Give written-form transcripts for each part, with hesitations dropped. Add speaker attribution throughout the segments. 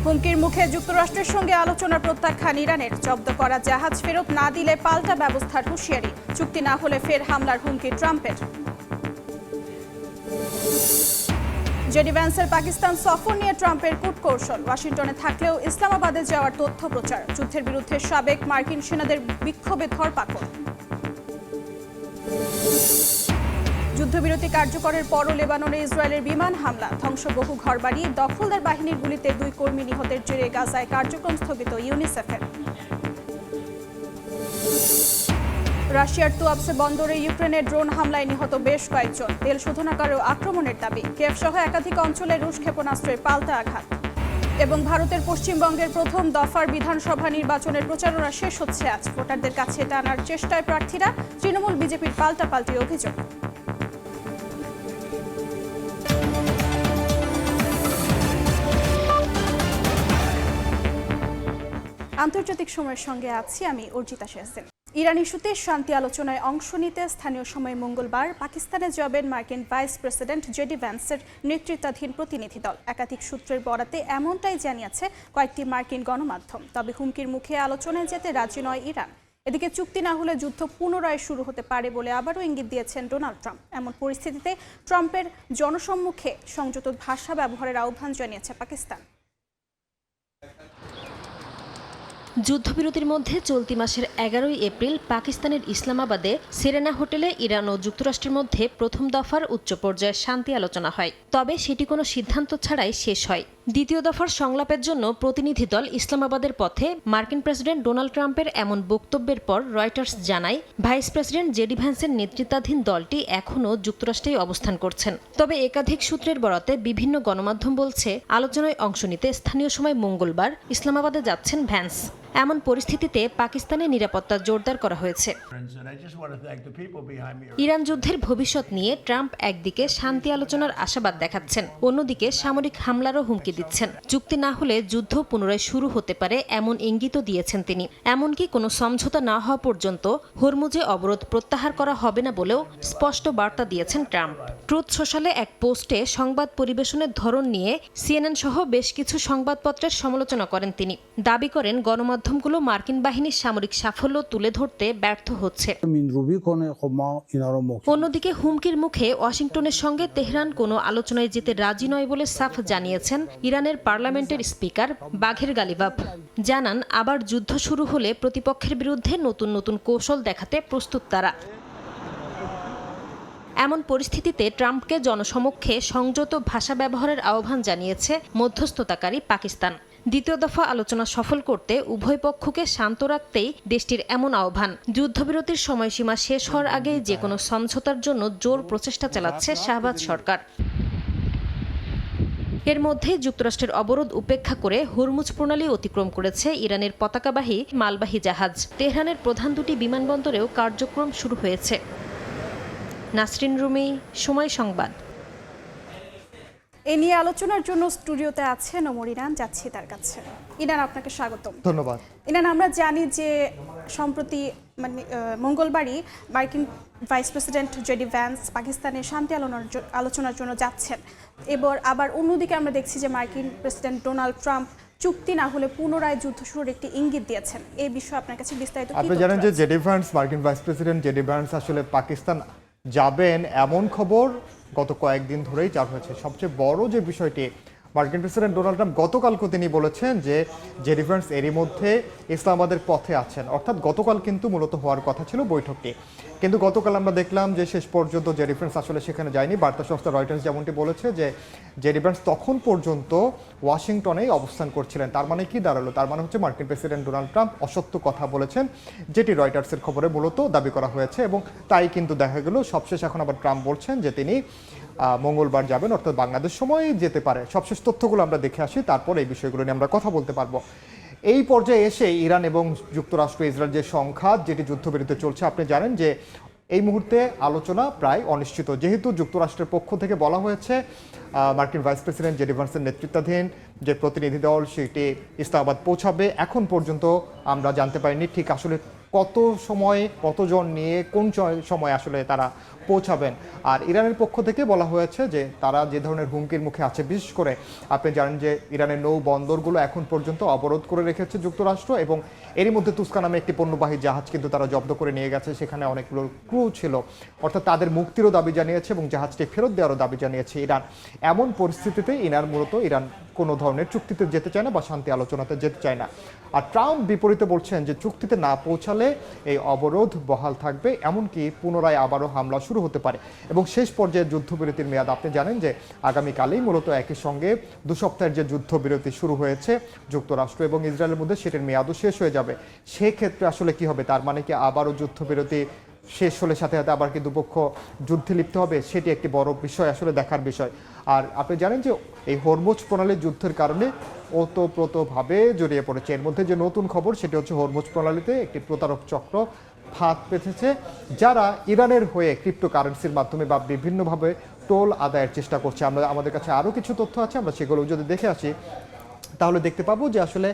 Speaker 1: হুমকির মুখে যুক্তরাষ্ট্রের সঙ্গে আলোচনার প্রত্যাখ্যান ইরানের। জব্দ করা জাহাজ ফেরত না দিলে পাল্টা ব্যবস্থার হুঁশিয়ারি। চুক্তি না হলে ফের হামলার হুমকি ট্রাম্পের। জেডি ভ্যান্সের পাকিস্তান সফর নিয়ে ট্রাম্পের কূটকৌশল। ওয়াশিংটনে থাকলেও ইসলামাবাদে যাওয়ার তথ্য প্রচার। যুদ্ধের বিরুদ্ধে সাবেক মার্কিন সেনাদের বিক্ষোভে ধরপাকড়। যুদ্ধবিরতি কার্যকরের পরও লেবাননে ইসরায়েলের বিমান হামলা। ধ্বংস বহু ঘরবাড়ি। দখলদার বাহিনীর গুলিতে 2 কর্মী নিহতের জেরে গাজায় কার্যক্রম স্থগিত ইউনিসেফের। রাশিয়ার তুয়াবসে বন্দরে ইউক্রেনের ড্রোন হামলায় নিহত বেশ কয়েকজন। তেল শোধনাগারেও আক্রমণের দাবি। কিয়েভ সহ একাধিক অঞ্চলে রুশ ক্ষেপণাস্ত্রের পাল্টা আঘাত। এবং ভারতের পশ্চিমবঙ্গের প্রথম দফার বিধানসভা নির্বাচনের প্রচারণা শেষ হচ্ছে আজ। ভোটারদের কাছে টানার চেষ্টায় প্রার্থীরা। তৃণমূল বিজেপির পাল্টাপাল্টি অভিযোগ। আন্তর্জাতিক সময়ের সঙ্গে আছি আমি অর্জিতা শেহসিন। ইরান ইস্যুতে শান্তি আলোচনায় অংশ নিতে স্থানীয় সময় মঙ্গলবার পাকিস্তানে যাবেন মার্কিন ভাইস প্রেসিডেন্ট জেডি ভ্যান্সের নেতৃত্বাধীন প্রতিনিধি দল। একাধিক সূত্রের বরাতে এমনটাই জানিয়েছে কয়েকটি মার্কিন গণমাধ্যম। তবে হুমকির মুখে আলোচনায় যেতে রাজি নয় ইরান। এদিকে চুক্তি না হলে যুদ্ধ পুনরায় শুরু হতে পারে বলে আবারও ইঙ্গিত দিয়েছেন ডোনাল্ড ট্রাম্প। এমন পরিস্থিতিতে ট্রাম্পের জনসম্মুখে সংযত ভাষা ব্যবহারের আহ্বান জানিয়েছে পাকিস্তান।
Speaker 2: যুদ্ধবিরতির মধ্যে চলতি মাসের 11 এপ্রিল পাকিস্তানের ইসলামাবাদে সেরেনা হোটেলে ইরান ও যুক্তরাষ্ট্রের মধ্যে প্রথম দফার উচ্চ পর্যায়ের শান্তি আলোচনা হয়। তবে সেটি কোনো সিদ্ধান্ত ছাড়াই শেষ হয়। দ্বিতীয় দফার সংলাপের জন্য প্রতিনিধি দল ইসলামাবাদের পথে মার্কিন প্রেসিডেন্ট ডোনাল্ড ট্রাম্পের এমন বক্তব্যের পর রয়টার্স জানায় ভাইস প্রেসিডেন্ট জেডি ভ্যান্সের নেতৃত্বাধীন দলটি এখনও যুক্তরাষ্ট্রেই অবস্থান করছেন। তবে একাধিক সূত্রের বরাতে বিভিন্ন গণমাধ্যম বলছে আলোচনায় অংশ নিতে স্থানীয় সময় মঙ্গলবার ইসলামাবাদে যাচ্ছেন ভ্যান্স। এমন পরিস্থিতিতে পাকিস্তানের নিরাপত্তা জোরদার করা হয়েছে। ইরান যুদ্ধের ভবিষ্যৎ নিয়ে ট্রাম্প একদিকে শান্তি আলোচনার আশাবাদ দেখাচ্ছেন, অন্যদিকে সামরিক হামলারও হুমকি দিচ্ছেন। চুক্তি না হলে যুদ্ধ পুনরায় শুরু হতে পারে এমন ইঙ্গিতও দিয়েছেন তিনি। এমনকি কোনো সমঝোতা না হওয়া পর্যন্ত হরমুজে অবরোধ প্রত্যাহার করা হবে না বলেও স্পষ্ট বার্তা দিয়েছেন ট্রাম্প। ট্রুথ সোশ্যালে এক পোস্টে সংবাদ পরিবেশনের ধরন নিয়ে সিএনএন সহ বেশ কিছু সংবাদপত্রের সমালোচনা করেন তিনি। দাবি করেন গণমাধ্যমগুলো মার্কিন বাহিনীর সামরিক সাফল্য তুলে ধরতে ব্যর্থ হচ্ছে। অন্যদিকে হুমকির মুখে ওয়াশিংটনের সঙ্গে তেহরান কোনো আলোচনায় যেতে রাজি নয় বলে সাফ জানিয়েছেন ইরানের পার্লামেন্টের স্পিকার বাঘের গালিবাফ। জানান আবার যুদ্ধ শুরু হলে প্রতিপক্ষের বিরুদ্ধে নতুন নতুন কৌশল দেখাতে প্রস্তুত তারা। এমন পরিস্থিতিতে ট্রাম্পকে জনসমক্ষে সংযত ভাষা ব্যবহারের আহ্বান জানিয়েছে মধ্যস্থতাকারী পাকিস্তান। দ্বিতীয় দফা আলোচনা সফল করতে উভয় পক্ষকে শান্ত রাখতেই দেশটির এমন আহ্বান। যুদ্ধবিরতির সময়সীমা শেষ হওয়ার আগেই যে কোনো সমঝোতার জন্য জোর প্রচেষ্টা চালাচ্ছে শাহবাজ সরকার। এর মধ্যে যুক্তরাষ্ট্রের অবরোধ উপেক্ষা করে হরমুজ প্রণালী অতিক্রম করেছে ইরানের পতাকাবাহী মালবাহী জাহাজ। তেহরানের প্রধান দুটি বিমানবন্দরেও কার্যক্রম শুরু হয়েছে। নাসরিন রুমি, সময় সংবাদ।
Speaker 1: এ নিয়ে আলোচনার জন্য স্টুডিওতে আছেন ওমর ইরান, যাচ্ছি তার কাছে। ইরান, আপনাকে স্বাগতম।
Speaker 3: ধন্যবাদ।
Speaker 1: ইরান, আমরা জানি যে সম্প্রতি মঙ্গলবারই মার্কিন ভাইস প্রেসিডেন্ট জেডি ভ্যান্স পাকিস্তানের শান্তি আলোচনার জন্য যাচ্ছেন। এবার আবার অন্যদিকে আমরা দেখছি যে মার্কিন প্রেসিডেন্ট ডোনাল্ড ট্রাম্প চুক্তি না হলে পুনরায় যুদ্ধ শুরুর একটি ইঙ্গিত দিয়েছেন। এই বিষয়ে আপনার কাছে বিস্তারিত
Speaker 3: আপনি জানেন যে জেডি ভ্যান্স, মার্কিন ভাইস প্রেসিডেন্ট জেডি ভ্যান্স আসলে পাকিস্তান যাবেন এমন খবর গত কয়েকদিন ধরেই চার হয়েছে। সবচেয়ে বড় যে বিষয়টি, মার্কিন প্রেসিডেন্ট ডোনাল্ড ট্রাম্প গতকালকে তিনি বলেছেন যে জেডি ভ্যান্স এরই মধ্যে ইসলামাবাদের পথে আছেন। অর্থাৎ গতকাল কিন্তু মূলত হওয়ার কথা ছিল বৈঠকটি, কিন্তু গতকাল আমরা দেখলাম যে শেষ পর্যন্ত জেডি ভ্যান্স আসলে সেখানে যায়নি। বার্তা সংস্থা রয়টার্স যেমনটি বলেছে যে জেডি ভ্যান্স তখন পর্যন্ত ওয়াশিংটনেই অবস্থান করছিলেন। তার মানে কি দাঁড়ালো? তার মানে হচ্ছে মার্কিন প্রেসিডেন্ট ডোনাল্ড ট্রাম্প অসত্য কথা বলেছেন, যেটি রয়টার্সের খবরে মূলত দাবি করা হয়েছে। এবং তাই কিন্তু দেখা গেল সবশেষ এখন আবার ট্রাম্প বলছেন যে তিনি মঙ্গলবার যাবেন, অর্থাৎ বাংলাদেশ সময় যেতে পারে। সবশেষ তথ্যগুলো আমরা দেখে আসি, তারপর এই বিষয়গুলো নিয়ে আমরা কথা বলতে পারবো। এই পর্যায়ে এসে ইরান এবং যুক্তরাষ্ট্র ইসরায়েল যে সংঘাত, যেটি যুদ্ধবিরতি চলছে, আপনি জানেন যে এই মুহূর্তে আলোচনা প্রায় অনিশ্চিত। যেহেতু যুক্তরাষ্ট্রের পক্ষ থেকে বলা হয়েছে মার্কিন ভাইস প্রেসিডেন্ট জেডি ভ্যান্সের নেতৃত্বাধীন যে প্রতিনিধি দল সেটি ইসলামাবাদ পৌঁছাবে, এখন পর্যন্ত আমরা জানতে পারিনি ঠিক আসলে কত সময় কতজন নিয়ে কোন সময় আসলে তারা পৌঁছাবেন। আর ইরানের পক্ষ থেকে বলা হয়েছে যে তারা যে ধরনের হুমকির মুখে আছে, বিশেষ করে আপনি জানেন যে ইরানের নৌ বন্দরগুলো এখন পর্যন্ত অবরোধ করে রেখেছে যুক্তরাষ্ট্র, এবং এরই মধ্যে তুস্কা নামে একটি পণ্যবাহী জাহাজ কিন্তু তারা জব্দ করে নিয়ে গেছে, সেখানে অনেকগুলো ক্রু ছিল, অর্থাৎ তাদের মুক্তিরও দাবি জানিয়েছে এবং জাহাজটি ফেরত দেওয়ারও দাবি জানিয়েছে ইরান। এমন পরিস্থিতিতে ইরান কোনো ধরনের চুক্তিতে যেতে চায় না বা শান্তি আলোচনাতে যেতে চায় না। আর ট্রাম্প বিপরীতে বলছেন যে চুক্তিতে না পৌঁছালে এই অবরোধ বহাল থাকবে, এমনকি পুনরায় আবারও হামলা শুরু হতে পারে। এবং শেষ পর্যায়ে যুদ্ধবিরতির মেয়াদ আপনি জানেন যে আগামীকালেই মূলত একই সঙ্গে 2 সপ্তাহের যে যুদ্ধবিরতি শুরু হয়েছে যুক্তরাষ্ট্র এবং ইসরায়েলের মধ্যে, সেটির মেয়াদও শেষ হয়ে যাবে। সেক্ষেত্রে আসলে কি হবে, তার মানে কি আবারও যুদ্ধবিরতি শেষ হলে সাথে সাথে আবার কি দুপক্ষ যুদ্ধে লিপ্ত হবে, সেটি একটি বড় বিষয়, আসলে দেখার বিষয়। আর আপনি জানেন যে এই হরমুজ প্রণালীর যুদ্ধের কারণে ওতপ্রোতভাবে জড়িয়ে পড়েছে। এর মধ্যে যে নতুন খবর সেটি হচ্ছে হরমুজ প্রণালীতে একটি প্রতারক চক্র ফাঁদ পেতেছে, যারা ইরানের হয়ে ক্রিপ্টোকারেন্সির মাধ্যমে বা বিভিন্নভাবে টোল আদায়ের চেষ্টা করছে। আমাদের কাছে আরও কিছু তথ্য আছে, আমরা সেগুলো যদি দেখে আসি তাহলে দেখতে পাবো যে আসলে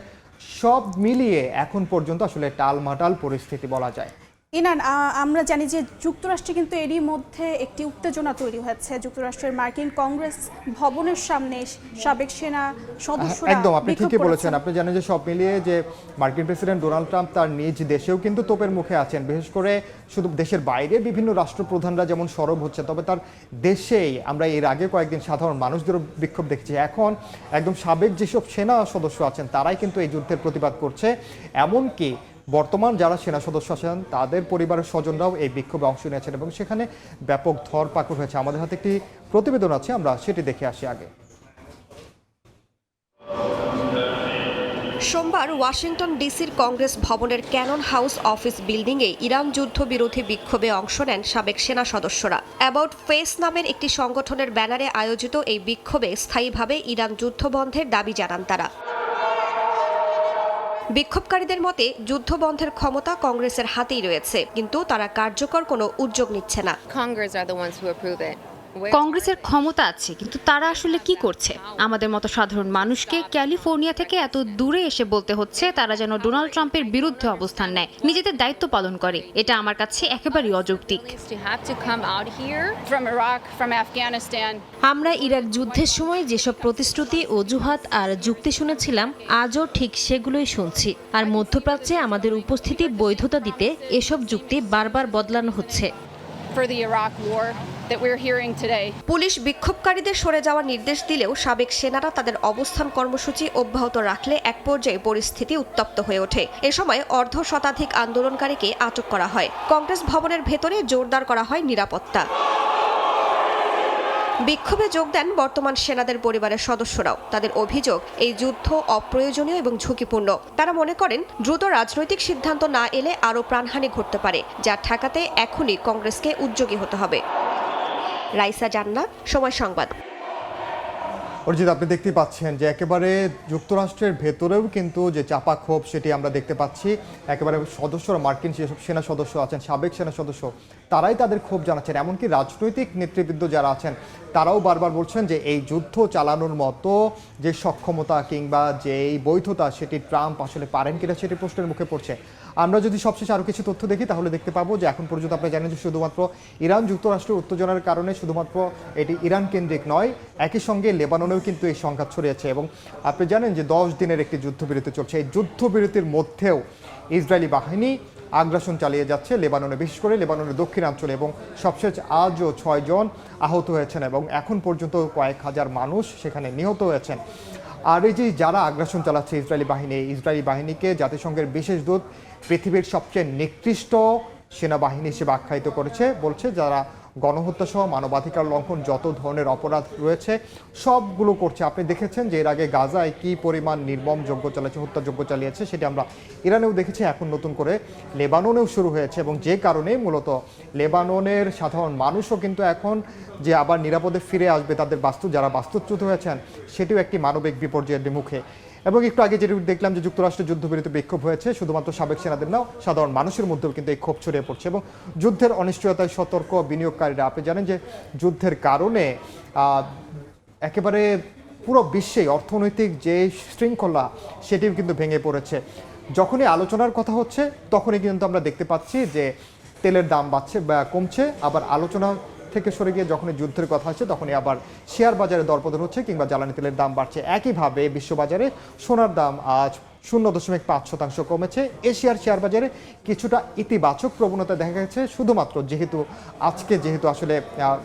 Speaker 3: সব মিলিয়ে এখন পর্যন্ত আসলে টালমাটাল পরিস্থিতি বলা যায়।
Speaker 1: ইনান, আমরা জানি যে যুক্তরাষ্ট্রে কিন্তু এরই মধ্যে একটি উত্তেজনা তৈরি হয়েছে। যুক্তরাষ্ট্রের মার্কিন কংগ্রেস ভবনের সামনে সাবেক সেনা সদস্যরা
Speaker 3: একদম আপনি ঠিকই বলেছেন। আপনি জানেন যে সব মিলিয়ে যে মার্কিন প্রেসিডেন্ট ডোনাল্ড ট্রাম্প তার নিজ দেশেও কিন্তু তোপের মুখে আছেন, বিশেষ করে শুধু দেশের বাইরে বিভিন্ন রাষ্ট্রপ্রধানরা যেমন সরব হচ্ছে, তবে তার দেশেই আমরা এর আগে কয়েকদিন সাধারণ মানুষদেরও বিক্ষোভ দেখেছি। এখন একদম সাবেক যেসব সেনা সদস্য আছেন তারাই কিন্তু এই যুদ্ধের প্রতিবাদ করছে, এমনকি বর্তমান যারা সেনা সদস্য আছেন তাদের পরিবারের স্বজনরাও এই বিক্ষোভে অংশ নিয়েছেন এবং সেখানে ব্যাপক ধরপাকড় হয়েছে। আমাদের হাতে একটি প্রতিবেদন আছে, আমরা সেটি দেখে আসি আগে।
Speaker 4: সোমবার ওয়াশিংটন ডিসির কংগ্রেস ভবনের ক্যানন হাউস অফিস বিল্ডিংয়ে ইরান যুদ্ধবিরোধী বিক্ষোভে অংশ নেন সাবেক সেনা সদস্যরা। অ্যাবাউট ফেস নামের একটি সংগঠনের ব্যানারে আয়োজিত এই বিক্ষোভে স্থায়ীভাবে ইরান যুদ্ধবন্ধের দাবি জানান তারা। বিক্ষোভকারীদের মতে যুদ্ধবন্ধের ক্ষমতা কংগ্রেসের হাতেই রয়েছে, কিন্তু তারা কার্যকর কোনো উদ্যোগ নিচ্ছে না।
Speaker 5: কংগ্রেসের ক্ষমতা আছে, কিন্তু তারা আসলে কি করছে? আমাদের মতো সাধারণ মানুষকে ক্যালিফোর্নিয়া থেকে এত দূরে এসে বলতে হচ্ছে তারা যেন ডোনাল্ড ট্রাম্পের বিরুদ্ধে অবস্থান নেয়, নিজেদের দায়িত্ব পালন করে। এটা আমার কাছে একেবারেই অযৌক্তিক।
Speaker 2: আমরা ইরাক যুদ্ধের সময় যেসব প্রতিশ্রুতি, অজুহাত আর যুক্তি শুনেছিলাম, আজও ঠিক সেগুলোই শুনছি। আর মধ্যপ্রাচ্যে আমাদের উপস্থিতি বৈধতা দিতে এসব যুক্তি বারবার বদলানো হচ্ছে।
Speaker 4: পুলিশ বিক্ষোভকারীদের সরে যাওয়ার নির্দেশ দিলেও সাবেক সেনারা তাদের অবস্থান কর্মসূচি অব্যাহত রাখলে এক পর্যায়ে পরিস্থিতি উত্তপ্ত হয়ে ওঠে। এ সময় অর্ধ শতাধিক আন্দোলনকারীকে আটক করা হয়। কংগ্রেস ভবনের ভেতরে জোরদার করা হয় নিরাপত্তা। বিক্ষোভে যোগ দেন বর্তমান সেনাদের পরিবারের সদস্যরাও। তাদের অভিযোগ, এই যুদ্ধ অপ্রয়োজনীয় এবং ঝুঁকিপূর্ণ। তারা মনে করেন দ্রুত রাজনৈতিক সিদ্ধান্ত না এলে আরও প্রাণহানি ঘটতে পারে, যা ঠেকাতে এখনই কংগ্রেসকে উদ্যোগী হতে হবে। রাইসা জান্না, সময় সংবাদ।
Speaker 3: অর্জিত, আপনি দেখতে পাচ্ছেন যে একেবারে যুক্তরাষ্ট্রের ভেতরেও কিন্তু যে চাপা ক্ষোভ সেটি আমরা দেখতে পাচ্ছি। একেবারে সদস্যরা, মার্কিন যেসব সেনা সদস্য আছেন, সাবেক সেনা সদস্য, তারাই তাদের ক্ষোভ জানাচ্ছেন। এমনকি রাজনৈতিক নেতৃবৃন্দ যারা আছেন তারাও বারবার বলছেন যে এই যুদ্ধ চালানোর মতো যে সক্ষমতা কিংবা যে এই বৈধতা সেটি ট্রাম্প আসলে পারেন কিনা সেটি প্রশ্নের মুখে পড়ছে। আমরা যদি সবশেষে আরও কিছু তথ্য দেখি তাহলে দেখতে পাবো যে এখন পর্যন্ত আপনারা জানেন যে শুধুমাত্র ইরান যুক্তরাষ্ট্রের উত্তেজনার কারণে শুধুমাত্র এটি ইরান কেন্দ্রিক নয়, একই সঙ্গে লেবাননেও কিন্তু এই সংঘাত ছড়িয়েছে। এবং আপনি জানেন যে 10 দিনের একটি যুদ্ধবিরতি চলছে। এই যুদ্ধবিরতির মধ্যেও ইসরায়েলি বাহিনী আগ্রাসন চালিয়ে যাচ্ছে লেবাননে, বিশেষ করে লেবাননের দক্ষিণাঞ্চলে, এবং সবশেষ আজও 6 জন আহত হয়েছেন এবং এখন পর্যন্ত কয়েক হাজার মানুষ সেখানে নিহত হয়েছেন। আর এই যে যারা আগ্রাসন চালাচ্ছে ইসরায়েলি বাহিনীকে জাতিসংঘের বিশেষ দূত পৃথিবীর সবচেয়ে নিকৃষ্ট সেনাবাহিনী হিসেবে আখ্যায়িত করেছে, বলছে যারা গণহত্যা সহ মানবাধিকার লঙ্ঘন যত ধরনের অপরাধ রয়েছে সবগুলো করছে। আপনি দেখেছেন যে এর আগে গাজায় কি পরিমাণ নির্মম যজ্ঞ চালিয়েছে, হত্যাযজ্ঞ চালিয়েছে, সেটি আমরা ইরানেও দেখেছি, এখন নতুন করে লেবাননেও শুরু হয়েছে। এবং যে কারণে মূলত লেবাননের সাধারণ মানুষও কিন্তু এখন যে আবার নিরাপদে ফিরে আসবে, তাদের যারা বাস্তুচ্যুত হয়েছেন, সেটিও একটি মানবিক বিপর্যয়ের মুখে। এবং একটু আগে যেটি দেখলাম যে যুক্তরাষ্ট্রের যুদ্ধবিরতি বিক্ষোভ হয়েছে, শুধুমাত্র সাবেক সেনাদের নাও, সাধারণ মানুষের মধ্যেও কিন্তু এই ক্ষোভ ছড়িয়ে পড়ছে। এবং যুদ্ধের অনিশ্চয়তায় সতর্ক বিনিয়োগকারীরা, আপনি জানেন যে যুদ্ধের কারণে একেবারে পুরো বিশ্বে অর্থনৈতিক যে শৃঙ্খলা সেটিও কিন্তু ভেঙে পড়েছে। যখনই আলোচনার কথা হচ্ছে তখনই কিন্তু আমরা দেখতে পাচ্ছি যে তেলের দাম বাড়ছে বা কমছে, আবার আলোচনা থেকে সরে গিয়ে যখনই যুদ্ধের কথা আসছে তখনই আবার শেয়ার বাজারে দরপতন হচ্ছে কিংবা জ্বালানি তেলের দাম বাড়ছে। একইভাবে বিশ্ববাজারে সোনার দাম আজ 0.5% কমেছে। এশিয়ার শেয়ার বাজারে কিছুটা ইতিবাচক প্রবণতা দেখা গেছে, শুধুমাত্র যেহেতু আসলে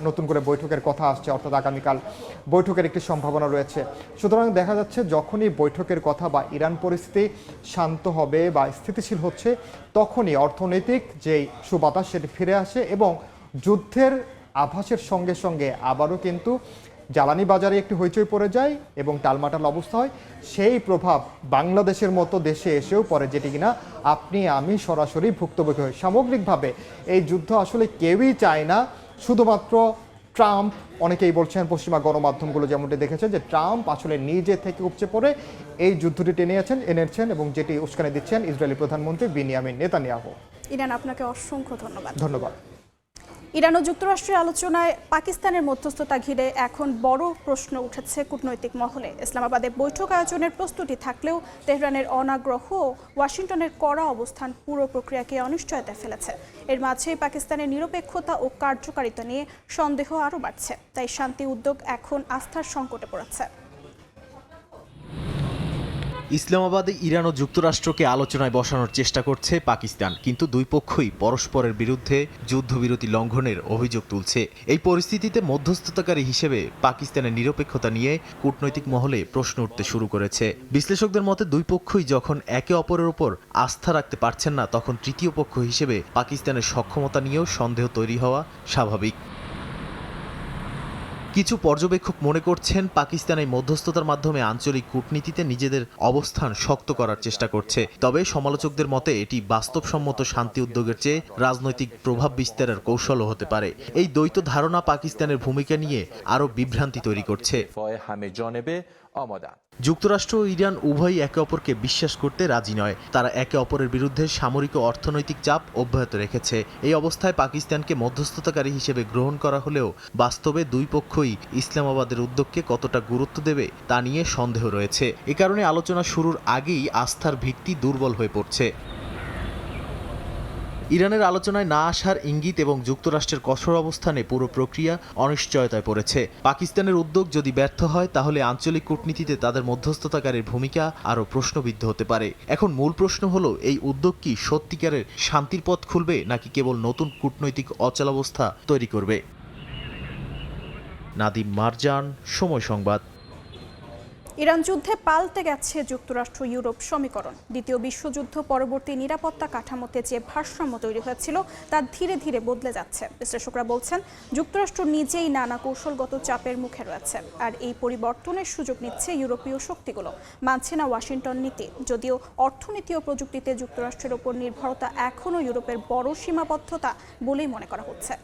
Speaker 3: নতুন করে বৈঠকের কথা আসছে, অর্থাৎ আগামীকাল বৈঠকের একটি সম্ভাবনা রয়েছে। সুতরাং দেখা যাচ্ছে যখনই বৈঠকের কথা বা ইরান পরিস্থিতি শান্ত হবে বা স্থিতিশীল হচ্ছে তখনই অর্থনৈতিক যেই সুবাতাস সেটি ফিরে আসে এবং যুদ্ধের আভাসের সঙ্গে সঙ্গে আবারও কিন্তু জ্বালানি বাজারে একটি হইচই পড়ে যায় এবং টালমাটাল অবস্থা হয়। সেই প্রভাব বাংলাদেশের মতো দেশে এসেও পড়ে, যেটি কিনা আপনি আমি সরাসরি ভুক্তভোগী হই। সামগ্রিকভাবে এই যুদ্ধ আসলে কেউই চায় না, শুধুমাত্র ট্রাম্প, অনেকেই বলছেন পশ্চিমা গণমাধ্যমগুলো যেমনটি দেখেছে যে ট্রাম্প আসলে নিজে থেকে উপচে পড়ে এই যুদ্ধটি এনেছেন এবং যেটি উস্কানি দিচ্ছেন ইসরায়েলি প্রধানমন্ত্রী বিনিয়ামিন নেতানিয়াহু।
Speaker 1: ইরান, আপনাকে অসংখ্য ধন্যবাদ।
Speaker 3: ধন্যবাদ।
Speaker 1: ইরান ও যুক্তরাষ্ট্রের আলোচনায় পাকিস্তানের মধ্যস্থতা ঘিরে এখন বড় প্রশ্ন উঠেছে কূটনৈতিক মহলে। ইসলামাবাদে বৈঠক আয়োজনের প্রস্তুতি থাকলেও তেহরানের অনাগ্রহ ও ওয়াশিংটনের কড়া অবস্থান পুরো প্রক্রিয়াকে অনিশ্চয়তায় ফেলেছে। এর মাঝেই পাকিস্তানের নিরপেক্ষতা ও কার্যকারিতা নিয়ে সন্দেহ আরও বাড়ছে। তাই শান্তি উদ্যোগ এখন আস্থার সংকটে পড়েছে।
Speaker 6: ইসলামাবাদে ইরান ও যুক্তরাষ্ট্রকে আলোচনায় বসানোর চেষ্টা করছে পাকিস্তান, কিন্তু দুই পক্ষই পরস্পরের বিরুদ্ধে যুদ্ধবিরতি লঙ্ঘনের অভিযোগ তুলছে। এই পরিস্থিতিতে মধ্যস্থতাকারী হিসেবে পাকিস্তানের নিরপেক্ষতা নিয়ে কূটনৈতিক মহলে প্রশ্ন উঠতে শুরু করেছে। বিশ্লেষকদের মতে দুই পক্ষই যখন একে অপরের উপর আস্থা রাখতে পারছেন না, তখন তৃতীয় পক্ষ হিসেবে পাকিস্তানের সক্ষমতা নিয়েও সন্দেহ তৈরি হওয়া স্বাভাবিক। কিছু পর্যবেক্ষক মনে করছেন পাকিস্তান এই মধ্যস্থতার মাধ্যমে আঞ্চলিক কূটনীতিতে নিজেদের অবস্থান শক্ত করার চেষ্টা করছে। তবে সমালোচকদের মতে এটি বাস্তবসম্মত শান্তি উদ্যোগের চেয়ে রাজনৈতিক প্রভাব বিস্তারের কৌশলও হতে পারে। এই দ্বৈত ধারণা পাকিস্তানের ভূমিকা নিয়ে আরও বিভ্রান্তি তৈরি করছে। যুক্তরাষ্ট্র ও ইরান উভয়ই একে অপরকে বিশ্বাস করতে রাজি নয়। তারা একে অপরের বিরুদ্ধে সামরিক ও অর্থনৈতিক চাপ অব্যাহত রেখেছে। এই অবস্থায় পাকিস্তানকে মধ্যস্থতাকারী হিসেবে গ্রহণ করা হলেও বাস্তবে দুই পক্ষই ইসলামাবাদের উদ্যোগকে কতটা গুরুত্ব দেবে তা নিয়ে সন্দেহ রয়েছে। এ কারণে আলোচনা শুরুর আগেই আস্থার ভিত্তি দুর্বল হয়ে পড়ছে। ইরানের আলোচনায় না আসার ইঙ্গিত এবং যুক্তরাষ্ট্রের কঠোর অবস্থানে পুরো প্রক্রিয়া অনিশ্চয়তায় পড়েছে। পাকিস্তানের উদ্যোগ যদি ব্যর্থ হয় তাহলে আঞ্চলিক কূটনীতিতে তাদের মধ্যস্থতাকারীর ভূমিকা আরও প্রশ্নবিদ্ধ হতে পারে। এখন মূল প্রশ্ন হলো, এই উদ্যোগ কি সত্যিকারের শান্তির পথ খুলবে নাকি কেবল নতুন কূটনৈতিক অচলাবস্থা তৈরি করবে? নাদিম মারজান, সময় সংবাদ।
Speaker 1: ইরান যুদ্ধে পাল্টে গেছে যুক্তরাষ্ট্র ইউরোপ সমীকরণ। দ্বিতীয় বিশ্বযুদ্ধ পরবর্তী নিরাপত্তা কাঠামোতে যে ভারসাম্য তৈরি হয়েছিল তা ধীরে ধীরে বদলে যাচ্ছে। বিশ্লেষকরা বলছেন যুক্তরাষ্ট্র নিজেই নানা কৌশলগত চাপের মুখে রয়েছে, আর এই পরিবর্তনের সুযোগ নিচ্ছে ইউরোপীয় শক্তিগুলো। মানছে না ওয়াশিংটন নীতি। যদিও অর্থনীতি ও প্রযুক্তিতে যুক্তরাষ্ট্রের ওপর নির্ভরতা এখনও ইউরোপের বড় সীমাবদ্ধতা বলেই মনে করা হচ্ছে।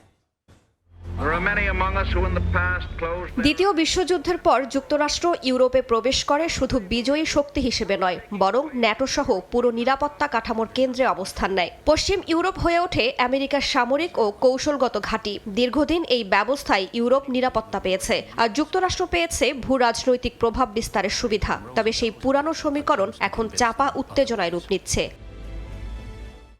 Speaker 4: দ্বিতীয় বিশ্বযুদ্ধের পর যুক্তরাষ্ট্র ইউরোপে প্রবেশ করে শুধু বিজয়ী শক্তি হিসেবে নয়, বরং ন্যাটো সহ পুরো নিরাপত্তা কাঠামোর কেন্দ্রে অবস্থান নেয়। পশ্চিম ইউরোপ হয়ে ওঠে আমেরিকার সামরিক ও কৌশলগত ঘাঁটি। দীর্ঘদিন এই ব্যবস্থায় ইউরোপ নিরাপত্তা পেয়েছে, আর যুক্তরাষ্ট্র পেয়েছে ভূ রাজনৈতিক প্রভাব বিস্তারের সুবিধা। তবে সেই পুরানো সমীকরণ এখন চাপা উত্তেজনায় রূপ নিচ্ছে।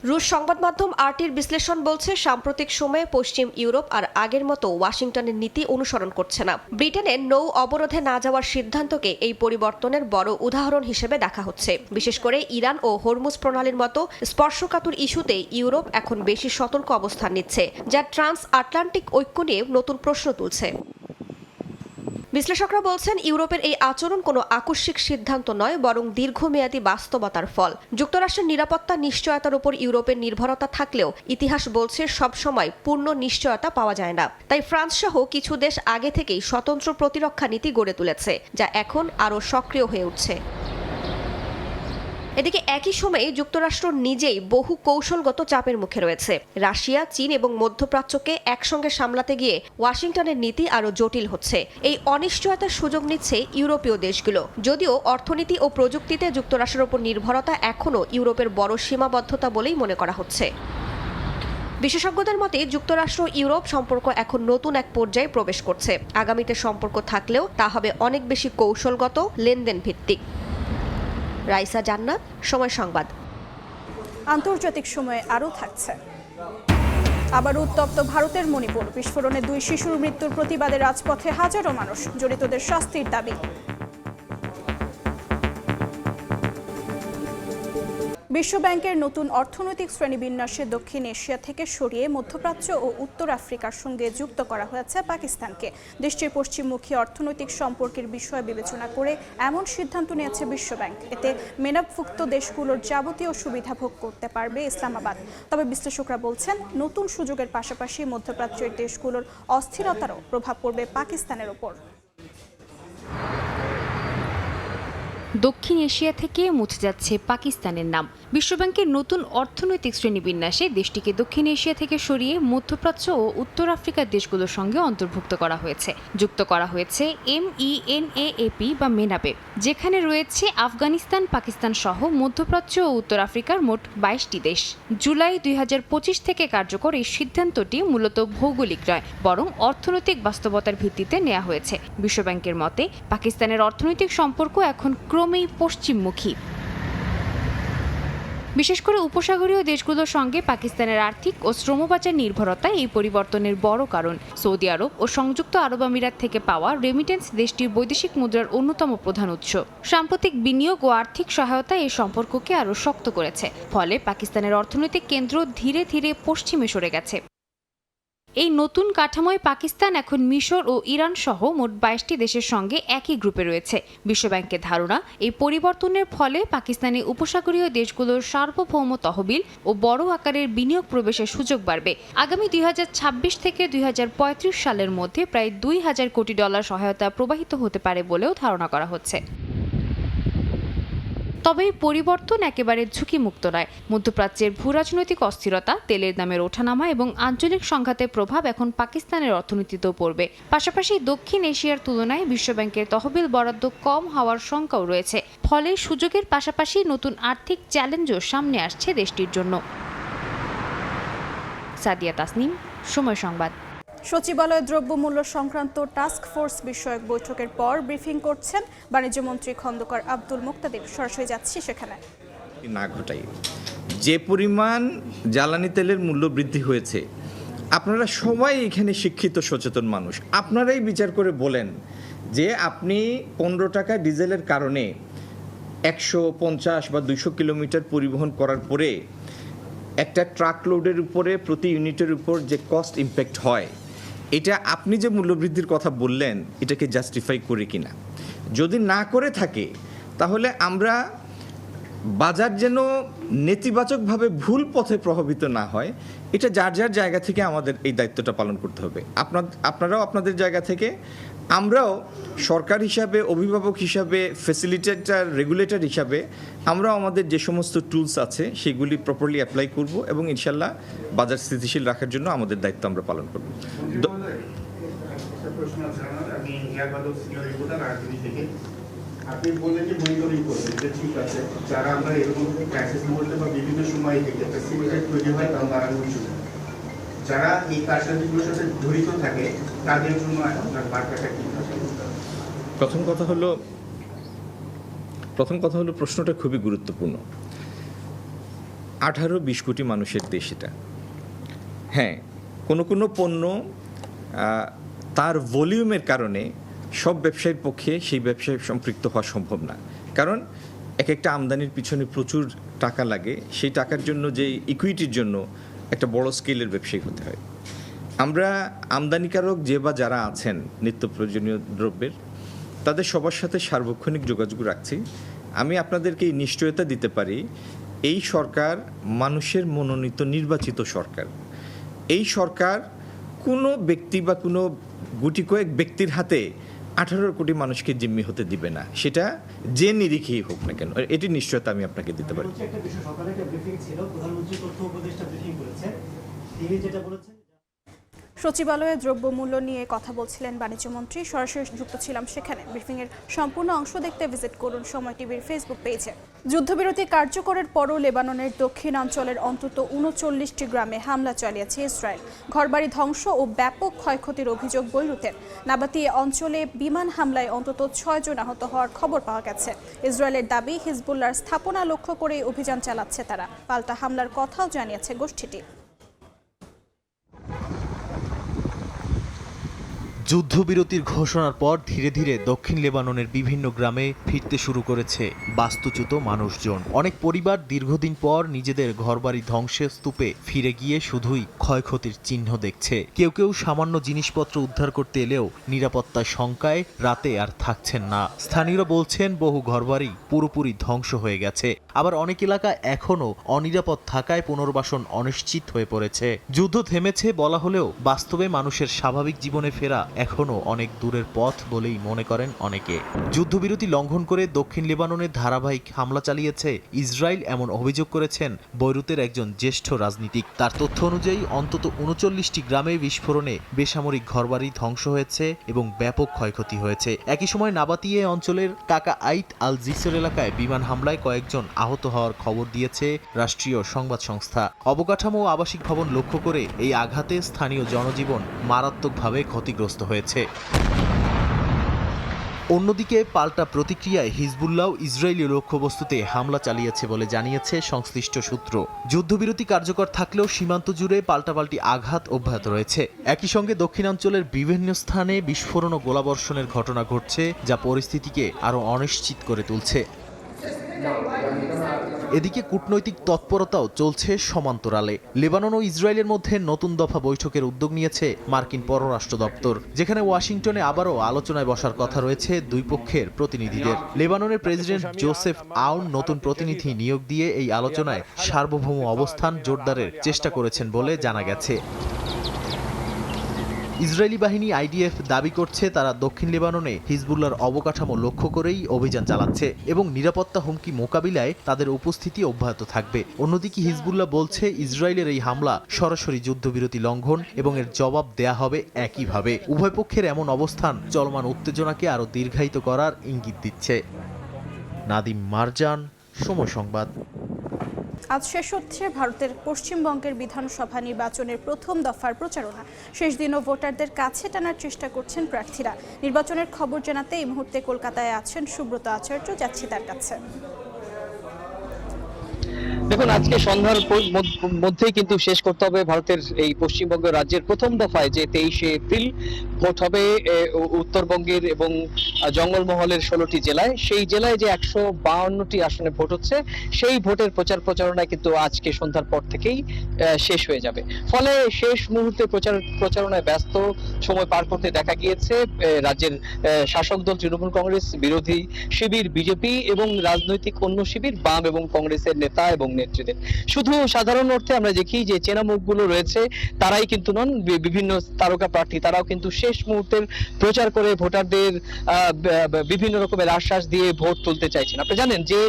Speaker 4: রুশ সংবাদ মাধ্যম আরটির বিশ্লেষণ বলছে, সাম্প্রতিক সময়ে পশ্চিম ইউরোপ আর আগের মতো ওয়াশিংটনের নীতি অনুসরণ করছে না। ব্রিটেনের নৌ অবরোধে না যাওয়ার সিদ্ধান্তকে এই পরিবর্তনের বড় উদাহরণ হিসেবে দেখা হচ্ছে। বিশেষ করে ইরান ও হরমুজ প্রণালীর মতো স্পর্শকাতর ইস্যুতে ইউরোপ এখন বেশি সতর্ক অবস্থান নিচ্ছে, যা ট্রান্স আটলান্টিক ঐক্য নিয়ে নতুন প্রশ্ন তুলছে। বিশ্লেষকরা বলছেন ইউরোপের এই আচরণ কোনো আকস্মিক সিদ্ধান্ত নয়, বরং দীর্ঘমেয়াদী বাস্তবতার ফল। যুক্তরাষ্ট্রের নিরাপত্তা নিশ্চয়তার উপর ইউরোপের নির্ভরতা থাকলেও ইতিহাস বলছে সবসময় পূর্ণ নিশ্চয়তা পাওয়া যায় না। তাই ফ্রান্স সহ কিছু দেশ আগে থেকেই স্বতন্ত্র প্রতিরক্ষা নীতি গড়ে তুলেছে, যা এখন আরও সক্রিয় হয়ে উঠছে। এদিকে একই সময়ে যুক্তরাষ্ট্র নিজেই বহু কৌশলগত চাপের মুখে রয়েছে। রাশিয়া, চীন এবং মধ্যপ্রাচ্যকে একসঙ্গে সামলাতে গিয়ে ওয়াশিংটনের নীতি আরও জটিল হচ্ছে। এই অনিশ্চয়তার সুযোগ নিচ্ছে ইউরোপীয় দেশগুলো। যদিও অর্থনীতি ও প্রযুক্তিতে যুক্তরাষ্ট্রের ওপর নির্ভরতা এখনও ইউরোপের বড় সীমাবদ্ধতা বলেই মনে করা হচ্ছে। বিশেষজ্ঞদের মতে যুক্তরাষ্ট্র ইউরোপ সম্পর্ক এখন নতুন এক পর্যায়ে প্রবেশ করছে। আগামীতে সম্পর্ক থাকলেও তা হবে অনেক বেশি কৌশলগত, লেনদেন ভিত্তিক। রাইসা জান্নাত, সময় সংবাদ।
Speaker 1: আন্তর্জাতিক সময়ে আরও থাকছে। আবার উত্তপ্ত ভারতের মণিপুর, বিস্ফোরণে 2 শিশুর মৃত্যুর প্রতিবাদে রাজপথে হাজারো মানুষ, জড়িতদের শাস্তির দাবি। বিশ্বব্যাংকের নতুন অর্থনৈতিক শ্রেণীবিন্যাসে দক্ষিণ এশিয়া থেকে সরিয়ে মধ্যপ্রাচ্য ও উত্তর আফ্রিকার সঙ্গে যুক্ত করা হয়েছে পাকিস্তানকে। দেশটির পশ্চিমমুখী অর্থনৈতিক সম্পর্কের বিষয় বিবেচনা করে এমন সিদ্ধান্ত নিয়েছে বিশ্বব্যাংক। এতে মেনাপভুক্ত দেশগুলোর যাবতীয় সুবিধা ভোগ করতে পারবে ইসলামাবাদ। তবে বিশ্লেষকরা বলছেন, নতুন সুযোগের পাশাপাশি মধ্যপ্রাচ্যের দেশগুলোর অস্থিরতারও প্রভাব পড়বে পাকিস্তানের ওপর।
Speaker 5: দক্ষিণ এশিয়া থেকে মুছে যাচ্ছে পাকিস্তানের নাম। বিশ্বব্যাংকের নতুন অর্থনৈতিক শ্রেণীবিন্যাসে দেশটিকে দক্ষিণ এশিয়া থেকে সরিয়ে মধ্যপ্রাচ্য ও উত্তর আফ্রিকার দেশগুলোর সঙ্গে অন্তর্ভুক্ত করা হয়েছে। যুক্ত করা হয়েছে MENAP বা মেনাপে, যেখানে রয়েছে আফগানিস্তান, পাকিস্তান সহ মধ্যপ্রাচ্য ও উত্তর আফ্রিকার মোট 22টি দেশ। জুলাই 2025 থেকে কার্যকর এই সিদ্ধান্তটি মূলত ভৌগোলিক নয়, বরং অর্থনৈতিক বাস্তবতার ভিত্তিতে নেওয়া হয়েছে। বিশ্বব্যাংকের মতে, পাকিস্তানের অর্থনৈতিক সম্পর্ক এখন ক্রমেই পশ্চিমমুখী। বিশেষ করে উপসাগরীয় দেশগুলোর সঙ্গে পাকিস্তানের আর্থিক ও শ্রমবাজার নির্ভরতা এই পরিবর্তনের বড় কারণ। সৌদি আরব ও সংযুক্ত আরব আমিরাত থেকে পাওয়া রেমিটেন্স দেশটির বৈদেশিক মুদ্রার অন্যতম প্রধান উৎস। সাম্প্রতিক বিনিয়োগ ও আর্থিক সহায়তা এই সম্পর্ককে আরও শক্ত করেছে। ফলে পাকিস্তানের অর্থনৈতিক কেন্দ্র ধীরে ধীরে পশ্চিমে সরে গেছে। এই নতুন কাঠামোয় পাকিস্তান এখন মিশর ও ইরান সহ মোট 22টি দেশের সঙ্গে একই গ্রুপে রয়েছে। বিশ্বব্যাংকের ধারণা, এই পরিবর্তনের ফলে পাকিস্তানি উপসাগরীয় দেশগুলোর সার্বভৌম তহবিল ও বড় আকারের বিনিয়োগ প্রবেশের সুযোগ বাড়বে। আগামী 2026 থেকে 2035 সালের মধ্যে প্রায় $2000 কোটি সহায়তা প্রবাহিত হতে পারে বলেও ধারণা করা হচ্ছে। তবে এই পরিবর্তন একেবারে ঝুঁকিমুক্ত নয়। মধ্যপ্রাচ্যের ভূরাজনৈতিক অস্থিরতা, তেলের দামের ওঠানামা এবং আঞ্চলিক সংঘাতের প্রভাব এখন পাকিস্তানের অর্থনীতিতেও পড়বে। পাশাপাশি দক্ষিণ এশিয়ার তুলনায় বিশ্বব্যাংকের তহবিল বরাদ্দ কম হওয়ার শঙ্কাও রয়েছে। ফলে সুযোগের পাশাপাশি নতুন আর্থিক চ্যালেঞ্জও সামনে আসছে দেশটির জন্য। সাদিয়া তাসনিম, সময় সংবাদ।
Speaker 1: সচিবালয়ে দ্রব্যমূল্য সংক্রান্ত টাস্ক ফোর্স বিষয়ক বৈঠকের পর ব্রিফিং করছেন বাণিজ্যমন্ত্রী খন্দকার আব্দুল মুক্তাদির। সরাসরি যাচ্ছি সেখানে।
Speaker 7: না ঘটাই, যে পরিমাণ জ্বালানি তেলের মূল্য বৃদ্ধি হয়েছে, আপনারা সবাই এখানে শিক্ষিত সচেতন মানুষ, আপনারাই বিচার করে বলেন যে আপনি 15 টাকা ডিজেলের কারণে 150 বা 200 কিলোমিটার পরিবহন করার পরে একটা ট্রাক লোডের উপরে প্রতি ইউনিটের উপর যে কস্ট ইম্প্যাক্ট হয়, এটা আপনি যে মূল্যবৃদ্ধির কথা বললেন এটাকে জাস্টিফাই করে কিনা। যদি না করে থাকে তাহলে আমরা বাজার যেন নেতিবাচকভাবে ভুল পথে প্রভাবিত না হয়, এটা যার যার জায়গা থেকে আমাদের এই দায়িত্বটা পালন করতে হবে। আপনারাও আপনাদের জায়গা থেকে, আমরাও সরকার হিসাবে, অভিভাবক হিসাবে, ফ্যাসিলিটেটর, রেগুলেটর হিসাবে আমরাও আমাদের যে সমস্ত টুলস আছে সেগুলি প্রপারলি অ্যাপ্লাই করব এবং ইনশাল্লাহ বাজার স্থিতিশীল রাখার জন্য আমাদের দায়িত্ব আমরা পালন করব।
Speaker 8: আপনি বললেন যে মনিটরিং করবেন, যে ঠিক আছে, যারা আমরা এরকম ক্রাইসিস মুহূর্তে বা বিভিন্ন সময় থেকে একটা সিমিলার তৈরি হয় তখন বাড়ানো উচিত। যারা এই কার্যক্রমের সাথে জড়িত থাকে তাদের জন্য আপনার বার্তাটা কি?
Speaker 7: প্রথম কথা হলো প্রশ্নটা খুবই গুরুত্বপূর্ণ। 18-20 কোটি মানুষের দেশ এটা। হ্যাঁ, কোনো পণ্য তার ভলিউমের কারণে সব ব্যবসায়ীর পক্ষে সেই ব্যবসায় সম্পৃক্ত হওয়া সম্ভব না, কারণ একটা আমদানির পিছনে প্রচুর টাকা লাগে। সেই টাকার জন্য যে ইকুইটির জন্য একটা বড় স্কেলের ব্যবসায়ী হতে হয়। আমরা আমদানিকারক যে বা যারা আছেন নিত্য প্রয়োজনীয় দ্রব্যের, তাদের সবার সাথে সার্বক্ষণিক যোগাযোগ রাখছি। আমি আপনাদেরকে এই নিশ্চয়তা দিতে পারি, এই সরকার মানুষের মনোনীত নির্বাচিত সরকার। এই সরকার কোনো ব্যক্তি বা কোনো গুটি কয়েক ব্যক্তির হাতে 18 কোটি মানুষকে জিম্মি হতে দিবে না, সেটা যে নিরিখেই হোক না কেন। এটি নিশ্চয়তা আমি আপনাকে দিতে পারি।
Speaker 1: সচিবালয়ে দ্রব্যমূল্য নিয়ে কথা বলছিলেন বাণিজ্যমন্ত্রী। সরাসরি যুক্ত ছিলাম সেখানে। ব্রিফিংয়ের সম্পূর্ণ অংশ দেখতে ভিজিট করুন সময় টিভির ফেসবুক পেজে। যুদ্ধবিরতি কার্যকরের পরও লেবাননের দক্ষিণাঞ্চলের অন্তত ৩৯টি গ্রামে হামলা চালিয়েছে ইসরায়েল। ঘরবাড়ি ধ্বংস ও ব্যাপক ক্ষয়ক্ষতির অভিযোগ বৈরুতের। নাবাতিয়ে অঞ্চলে বিমান হামলায় অন্তত ৬ জন আহত হওয়ার খবর পাওয়া গেছে। ইসরায়েলের দাবি, হিজবুল্লাহর স্থাপনা লক্ষ্য করে অভিযান চালাচ্ছে তারা। পাল্টা হামলার কথাও জানিয়েছে গোষ্ঠীটি।
Speaker 6: যুদ্ধবিরতির ঘোষণার পর ধীরে ধীরে দক্ষিণ লেবাননের বিভিন্ন গ্রামে ফিরতে শুরু করেছে বাস্তুচ্যুত মানুষজন। অনেক পরিবার দীর্ঘদিন পর নিজেদের ঘরবাড়ি ধ্বংসের স্তূপে ফিরে গিয়ে শুধুই ক্ষয়ক্ষতির চিহ্ন দেখছে। কেউ কেউ সামান্য জিনিসপত্র উদ্ধার করতে এলেও নিরাপত্তার শঙ্কায় রাতে আর থাকছেন না। স্থানীয়রা বলছেন বহু ঘরবাড়ি পুরোপুরি ধ্বংস হয়ে গেছে। আবার অনেক এলাকা এখনও অনিরাপদ থাকায় পুনর্বাসন অনিশ্চিত হয়ে পড়েছে। যুদ্ধ থেমেছে বলা হলেও বাস্তবে মানুষের স্বাভাবিক জীবনে ফেরা এখনও অনেক দূরের পথ বলেই মনে করেন অনেকে। যুদ্ধবিরতি লঙ্ঘন করে দক্ষিণ লেবাননে ধারাবাহিক হামলা চালিয়েছে ইসরায়েল, এমন অভিযোগ করেছেন বৈরুতের একজন জ্যেষ্ঠ রাজনীতিক। তার তথ্য অনুযায়ী অন্তত ৩৯টি গ্রামে বিস্ফোরণে বেসামরিক ঘরবাড়ি ধ্বংস হয়েছে এবং ব্যাপক ক্ষয়ক্ষতি হয়েছে। একই সময় নাবাতিয়ে অঞ্চলের কাকা আইত আল জিসের এলাকায় বিমান হামলায় কয়েকজন আহত হওয়ার খবর দিয়েছে রাষ্ট্রীয় সংবাদ সংস্থা। অবকাঠামো ও আবাসিক ভবন লক্ষ্য করে এই আঘাতে স্থানীয় জনজীবন মারাত্মকভাবে ক্ষতিগ্রস্ত হয়েছে। অন্যদিকে পাল্টা প্রতিক্রিয়ায় হিজবুল্লাহ ইসরায়েলি লক্ষ্যবস্তুতে হামলা চালিয়েছে বলে জানিয়েছে সংশ্লিষ্ট সূত্র। যুদ্ধবিরতি কার্যকর থাকলেও সীমান্ত জুড়ে পাল্টাপাল্টি আঘাত অব্যাহত রয়েছে। একই সঙ্গে দক্ষিণাঞ্চলের বিভিন্ন স্থানে বিস্ফোরণ ও গোলাবর্ষণের ঘটনা ঘটছে, যা পরিস্থিতিকে আরও অনিশ্চিত করে তুলছে। এদিকে কূটনৈতিক তৎপরতাও চলছে সমান্তরালে। লেবানন ও ইসরায়েলের মধ্যে নতুন দফা বৈঠকের উদ্যোগ নিয়েছে মার্কিন পররাষ্ট্র দপ্তর, যেখানে ওয়াশিংটনে আবারও আলোচনায় বসার কথা রয়েছে দুই পক্ষের প্রতিনিধিদের। লেবাননের প্রেসিডেন্ট জোসেফ আউন নতুন প্রতিনিধি নিয়োগ দিয়ে এই আলোচনায় সার্বভৌম অবস্থান জোরদারের চেষ্টা করেছেন বলে জানা গেছে। ইসরায়েলি বাহিনী আইডিএফ দাবি করছে তারা দক্ষিণ লেবাননে হিজবুল্লাহর অবকাঠামো লক্ষ্য করেই অভিযান চালাচ্ছে এবং নিরাপত্তা হুমকি মোকাবিলায় তাদের উপস্থিতি অব্যাহত থাকবে। অন্যদিকে হিজবুল্লাহ বলছে ইসরায়েলের এই হামলা সরাসরি যুদ্ধবিরতি লঙ্ঘন এবং এর জবাব দেয়া হবে একইভাবে। উভয় পক্ষের এমন অবস্থান চলমান উত্তেজনাকে আরও দীর্ঘায়িত করার ইঙ্গিত দিচ্ছে। নাদিম মারজান, সময় সংবাদ।
Speaker 1: আজ শেষ হচ্ছে ভারতের পশ্চিমবঙ্গের বিধানসভা নির্বাচনের প্রথম দফার প্রচারণা। শেষ দিনও ভোটারদের কাছে টানার চেষ্টা করছেন প্রার্থীরা। নির্বাচনের খবর জানাতে এই মুহূর্তে কলকাতায় আছেন সুব্রত আচার্য, যাচ্ছি তার কাছে।
Speaker 9: দেখুন, আজকে সন্ধ্যার মধ্যেই কিন্তু শেষ করতে হবে ভারতের এই পশ্চিমবঙ্গ রাজ্যের প্রথম দফায় যে 23শে এপ্রিল ভোট হবে উত্তরবঙ্গের এবং জঙ্গলমহলের 16টি জেলায়। সেই জেলায় যে 152টি আসনে ভোট হচ্ছে, সেই ভোটের প্রচারণায় কিন্তু আজকে সন্ধ্যার পর থেকেই শেষ হয়ে যাবে। ফলে শেষ মুহূর্তে প্রচারণায় ব্যস্ত সময় পার করতে দেখা গিয়েছে রাজ্যের শাসক দল তৃণমূল কংগ্রেস, বিরোধী শিবির বিজেপি এবং রাজনৈতিক অন্য শিবির বাম এবং কংগ্রেসের নেতা এবং নেত্রীদের। শুধু সাধারণ অর্থে আমরা দেখি যে চেনা মুখগুলো রয়েছে তারাই কিন্তু নন, বিভিন্ন তারকা প্রার্থী তারাও কিন্তু শেষ মুহূর্তের প্রচার করে ভোটারদের বিভিন্ন রকমের আশ্বাস দিয়ে ভোট তুলতে চাইছেন। আপনি জানেন যে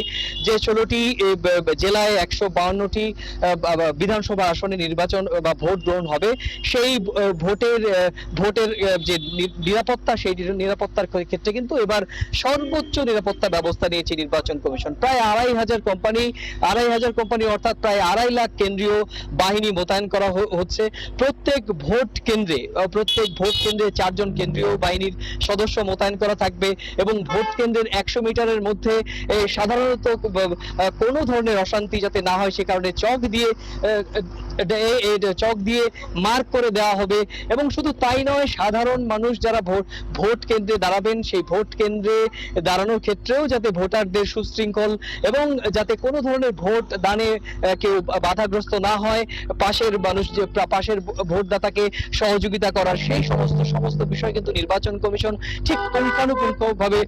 Speaker 9: 16টি জেলায় 152টি বিধানসভা আসনে নির্বাচন বা ভোট গ্রহণ হবে। সেই ভোটের যে নিরাপত্তা, সেই নিরাপত্তার ক্ষেত্রে কিন্তু এবার সর্বোচ্চ নিরাপত্তা ব্যবস্থা নিয়েছে নির্বাচন কমিশন। প্রায় 2,500 কোম্পানি অর্থাৎ প্রায় 2.5 লাখ কেন্দ্রীয় বাহিনী মোতায়েন করা হচ্ছে। প্রত্যেক ভোট কেন্দ্রে 4 জন কেন্দ্রীয় বাহিনীর সদস্য মোতায়েন করা থাকবে এবং ভোট কেন্দ্রের 100 মিটারের মধ্যে সাধারণত কোনো ধরনের অশান্তি যাতে না হয় সে কারণে চক দিয়ে মার্ক করে দেওয়া হবে। এবং শুধু তাই নয়, সাধারণ মানুষ যারা ভোট কেন্দ্রে দাঁড়াবেন, সেই ভোট কেন্দ্রে দাঁড়ানোর ক্ষেত্রেও যাতে ভোটারদের সুশৃঙ্খল এবং যাতে কোনো ধরনের ভোট দানে কেউ বাধাগ্রস্ত না হয়, পাশের ভোটদাতাকে সহযোগিতা করার সেই সমস্ত সমস্ত বিষয় কিন্তু নির্বাচন কমিশন ঠিক পুঙ্খানুপুঙ্খভাবে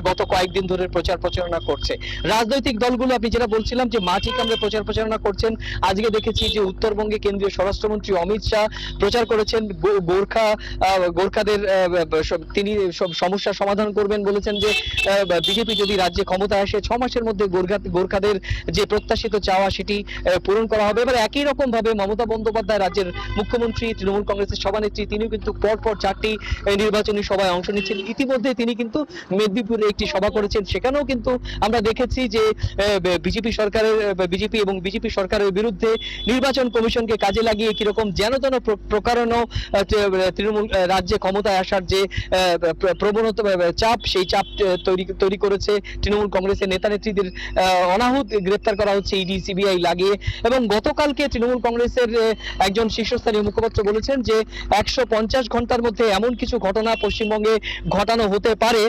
Speaker 9: গত কয়েকদিন ধরে প্রচার প্রচারণা করছে। রাজনৈতিক দলগুলো আপনি যেটা বলছিলাম যে মাটি কামড়ে প্রচার প্রচারণা করছেন, আজকে দেখেছি যে উত্তরবঙ্গে কেন্দ্রীয় স্বরাষ্ট্রমন্ত্রী অমিত শাহ প্রচার করেছেন গোর্খাদের তিনি সব সমস্যার সমাধান করবেন, বলেছেন যে বিজেপি যদি রাজ্যে ক্ষমতা আসে 6 মাসের মধ্যে গোর্খাদের যে প্রত্যাশিত চাওয়া সেটি পূরণ করা হবে। এবার একই রকম ভাবে মমতা বন্দ্যোপাধ্যায় রাজ্যের মুখ্যমন্ত্রী, তৃণমূল কংগ্রেসের সভানেত্রী, তিনিও কিন্তু পরপর 4টি নির্বাচনী সভায় অংশ নিচ্ছেন। ইতিমধ্যে তিনি কিন্তু মেদিনীপুরে একটি সভা করেছেন, সেখানেও কিন্তু আমরা দেখেছি যে বিজেপি এবং বিজেপি সরকারের বিরুদ্ধে নির্বাচন কমিশনকে কাজে লাগিয়ে কিরকম যেন প্রকারণ তৃণমূল রাজ্যে ক্ষমতায় আসার যে প্রবণতা চাপ, সেই চাপ তৈরি করেছে তৃণমূল কংগ্রেসের নেতা নেত্রীদের অনাহুত গ্রেপ্তার করা হচ্ছে ইডি সিবিআই লাগিয়ে। এবং গতকালকে তৃণমূল কংগ্রেসের একজন শীর্ষস্থানীয় মুখপাত্র বলেছেন যে 150 ঘন্টার মধ্যে এমন কিছু ঘটনা পশ্চিমবঙ্গে ঘটানো হতে পারে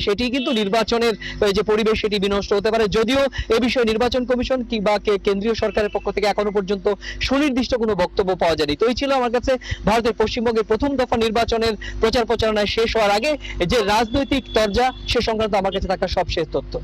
Speaker 9: সেটি কিন্তু নির্বাচনের যে পরিবেশ সেটি বিনষ্ট হতে পারে। যদিও এ বিষয়ে নির্বাচন কমিশন কিংবা কেন্দ্রীয় সরকারের পক্ষ থেকে এখনো পর্যন্ত সুনির্দিষ্ট কোনো বক্তব্য পাওয়া যায়নি। তো এই ছিল আমার কাছে ভারতের পশ্চিমবঙ্গের প্রথম দফা নির্বাচনের প্রচার প্রচারণায় শেষ হওয়ার আগে যে রাজনৈতিক তরজা সে সংক্রান্ত আমার কাছে থাকা সবশেষ তথ্য।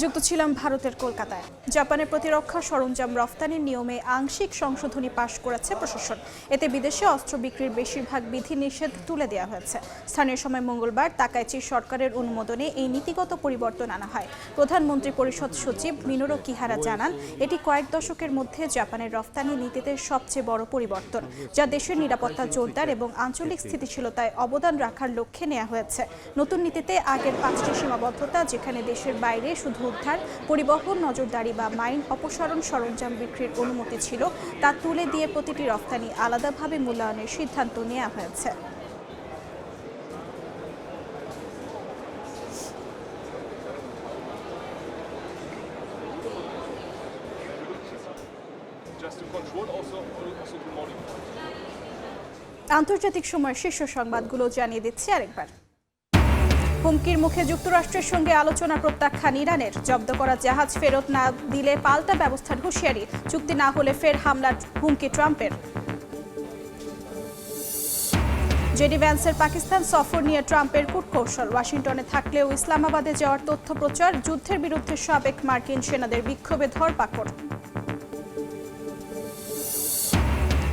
Speaker 1: যুক্ত ছিলাম ভারতের কলকাতায়। জাপানের প্রতিরক্ষা সরঞ্জাম রফতানির নিয়মে আংশিক সংশোধনী পাশ করেছে প্রশাসন। এতে বিদেশে অস্ত্র বিক্রির বেশিরভাগ বিধিনিষেধ তুলে দেওয়া হয়েছে। স্থানীয় সময় মঙ্গলবার তাকাইচি সরকারের অনুমোদনে এই নীতিগত পরিবর্তন আনা হয়। প্রধানমন্ত্রী পরিষদ সচিব মিনোরু কিহারা জানান, এটি কয়েক দশকের মধ্যে জাপানের রফতানি নীতিতে সবচেয়ে বড় পরিবর্তন, যা দেশের নিরাপত্তা জোরদার এবং আঞ্চলিক স্থিতিশীলতায় অবদান রাখার লক্ষ্যে নেওয়া হয়েছে। নতুন নীতিতে আগের 5টি সীমাবদ্ধতা, যেখানে দেশের বাইরে শুধু উদ্ধার, পরিবহন, নজরদারি বা মাইন অপসারণ সরঞ্জাম বিক্রির অনুমতি ছিল, তা তুলে দিয়ে প্রতিটি রফতানি আলাদাভাবে মূল্যায়নের সিদ্ধান্ত নেওয়া হয়েছে। আন্তর্জাতিক সময়ের শীর্ষ সংবাদগুলো জানিয়ে দিচ্ছি আরেকবার। হুমকির মুখে যুক্তরাষ্ট্রের সঙ্গে আলোচনা প্রত্যাখ্যান ইরানের। জব্দ করা জাহাজ ফেরত না দিলে পাল্টা ব্যবস্থার হুঁশিয়ারি। চুক্তি না হলে ফের হামলার হুমকি ট্রাম্পের। জেডি ভ্যান্সের পাকিস্তান সফর নিয়ে ট্রাম্পের কূটকৌশল। ওয়াশিংটনে থাকলেও ইসলামাবাদে যাওয়ার তথ্য প্রচার। যুদ্ধের বিরুদ্ধে সাবেক মার্কিন সেনাদের বিক্ষোভে ধরপাকড়।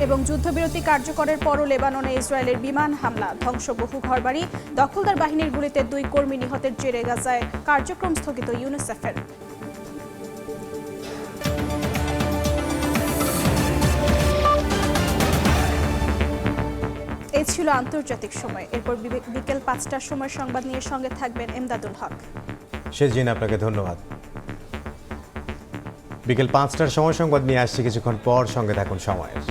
Speaker 1: এবং যুদ্ধবিরতি কার্যকরের পরও লেবাননে ইসরায়েলের বিমান হামলা, ধ্বংস বহু ঘরবাড়ি। দখলদার বাহিনীর গুলিতে 2 কর্মী নিহতের জেরে গাজায় কার্যক্রম স্থগিত ইউনিসেফের। এই ছিল আন্তর্জাতিক সময়। এরপর বিকেল 5টার সময় সংবাদ নিয়ে সঙ্গে থাকবেন এমদাদুল হক।
Speaker 10: সেজিন, আপনাকে ধন্যবাদ। বিকেল 5টার সময় সংবাদ নিয়ে আসছি কিছুক্ষণ পর, সঙ্গে থাকুন সময়ের।